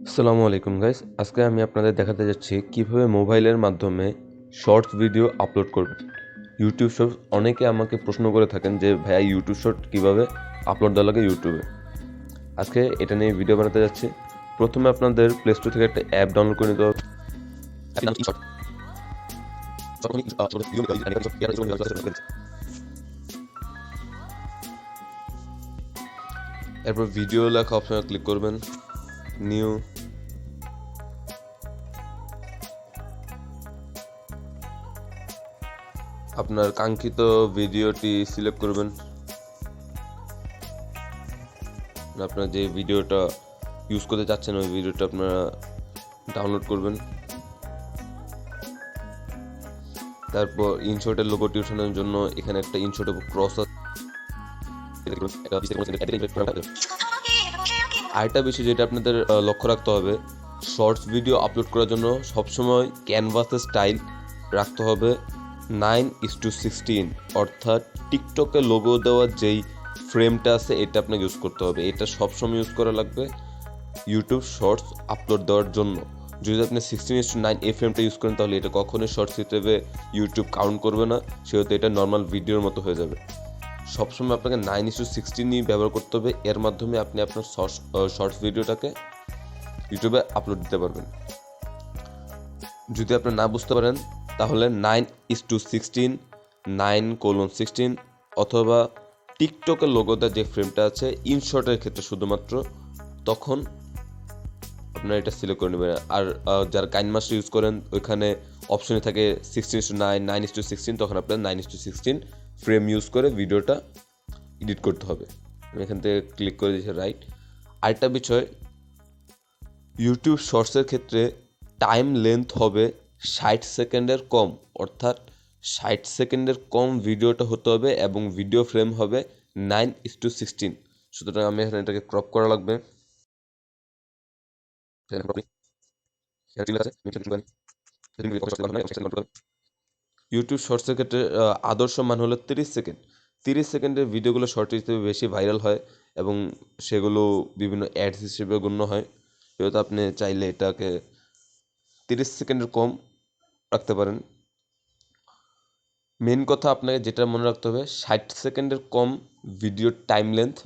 আসসালামু আলাইকুম গাইস, আজকে আমি আপনাদের দেখাতে যাচ্ছি কিভাবে মোবাইলের মাধ্যমে শর্টস ভিডিও আপলোড করবেন। ইউটিউব শর্টস অনেকে আমাকে প্রশ্ন করে থাকেন যে ভাইয়া ইউটিউব শর্ট কিভাবে আপলোড দেওয়া লাগে ইউটিউবে। আজকে এটা নিয়ে ভিডিও বানাতে যাচ্ছি। প্রথমে আপনাদের প্লে স্টোর থেকে একটা অ্যাপ ডাউনলোড করে নিতে হবে। এরপর ভিডিও লেখা অপশনে ক্লিক করবেন, নিউ। আপনার কাঙ্ক্ষিত ভিডিওটি সিলেক্ট করবেন। আপনারা যে ভিডিওটা ইউজ করতে চাচ্ছেন ওই ভিডিওটা আপনারা ডাউনলোড করবেন। তারপর ইনশর্টের লোগোটি ওঠানোর জন্য এখানে একটা ইনশর্ট এবং ক্রস আছে। আরেকটা বিষয় যেটা আপনাদের লক্ষ্য রাখতে হবে, শর্টস ভিডিও আপলোড করার জন্য সবসময় ক্যানভাসের স্টাইল রাখতে হবে 9:16, অর্থাৎ টিকটকে লোগো দেওয়ার যেই ফ্রেমটা আছে এটা আপনাকে ইউজ করতে হবে। এটা সবসময় ইউজ করা লাগবে ইউটিউব শর্টস আপলোড দেওয়ার জন্য। যদি আপনি 16:9 এই ফ্রেমটা ইউজ করেন তাহলে এটা কখনোই শর্টস হিসেবে ইউটিউব কাউন্ট করবে না, সেহেতু এটা নর্মাল ভিডিওর মতো হয়ে যাবে। সবসময় আপনাকে 9:16 ব্যবহার করতে হবে, এর মাধ্যমে আপনি আপনার শর্টস ভিডিওটাকে ইউটিউবে আপলোড দিতে পারবেন। যদি আপনি না বুঝতে পারেন তাহলে 9:16, 9:16 অথবা টিকটকের লোগোতে যে ফ্রেমটা আছে ইনশর্টের ক্ষেত্রে শুধুমাত্র, তখন আপনারা এটা সিলেক্ট করে নেবেন। আর যারা কাইনমাস্টার ইউজ করেন ওইখানে অপশনে থাকে 16:9, 9:16, তখন আপনার 9:16 ফ্রেম ইউজ করে ভিডিওটা এডিট করতে হবে। আমি এখান থেকে ক্লিক করে দিয়েছি রাইট। আরেকটা বিষয়, ইউটিউব শর্টসের ক্ষেত্রে টাইম লেন্থ হবে 60 সেকেন্ডের কম, অর্থাৎ 60 সেকেন্ডের কম ভিডিওটা হতে হবে এবং ভিডিও ফ্রেম হবে 9:16। সুতরাং আমি এখানে এটাকে ক্রপ করা লাগবে। ইউটিউব শর্টসের ক্ষেত্রে আদর্শ মান হলো 30 সেকেন্ড। 30 সেকেন্ডের ভিডিওগুলো শর্ট হিসেবে বেশি ভাইরাল হয় এবং সেগুলো বিভিন্ন অ্যাডস হিসেবে গণ্য হয়। যেহেতু আপনি চাইলে এটাকে 30 সেকেন্ডের কম রাখতে পারেন। মেন কথা আপনাকে যেটা মনে রাখতে হবে, 60 সেকেন্ডের কম ভিডিওর টাইম লেন্থ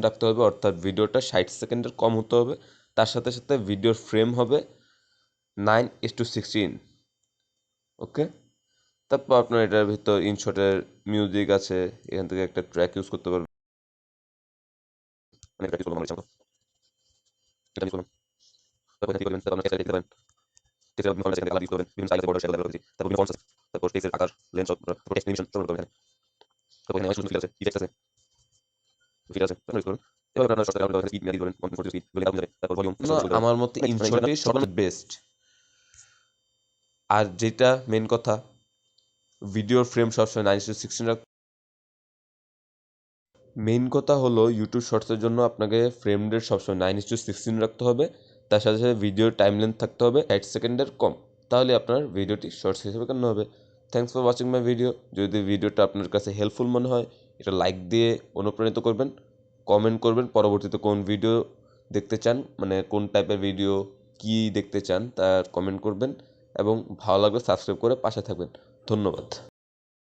রাখতে হবে, অর্থাৎ ভিডিওটা 60 সেকেন্ডের কম হতে হবে। তার সাথে সাথে ভিডিওর ফ্রেম হবে 9:16। ওকে, তারপর আপনার এটার ভিতর ইনশর্টের মিউজিক আছে, এখান থেকে একটা ট্র্যাক ইউজ করতে পারবেন। মানে ট্র্যাক ইউজ করলাম, এটা ইউজ করলাম। তারপর এখানে কি করবেন, তারপর আপনার টেক্সট দিতে পারেন। টেক্সট আপনি ফন্ট কালার ইউজ করবেন, বিভিন্ন সাইজের বর্ডার শেডো দিতে, তারপর বিভিন্ন ফন্টস আছে, তারপর টেক্সটের আকার, লেন্থ, তারপর টেক্সট অ্যানিমেশন সব করবেন এখানে। তারপর এখানে শুধু ফিল আছে, ইফেক্ট আছে, ফিল আছে, তারপর ইউজ করুন। এবার আপনার শর্টস আপনি স্পিড মেনে দিবেন, 140 স্পিড বলে আপনি তারপর ভলিউম আমার মতে ইনশর্টই সবচেয়ে বেস্ট। আর যেটা মেন কথা, ভিডিওর ফ্রেম সবসময় 9:16 মেইন কথা হলো ইউটিউব শর্টসের জন্য আপনাকে ফ্রেম রেট সবসময় 9:16 রাখতে হবে। তার সাথে সাথে ভিডিওর টাইম লেন্থ থাকতে হবে 8 সেকেন্ডের কম, তাহলে আপনার ভিডিওটি শর্টস হিসেবে গণ্য হবে। Thanks for watching my video. যদি ভিডিওটা আপনার কাছে হেল্পফুল মনে হয় এটা লাইক দিয়ে অনুপ্রাণিত করবেন, কমেন্ট করবেন পরবর্তীতে কোন ভিডিও দেখতে চান, মানে কোন টাইপের ভিডিও কি দেখতে চান তার কমেন্ট করবেন, এবং ভালো লাগলে সাবস্ক্রাইব করে পাশে থাকবেন। ধন্যবাদ।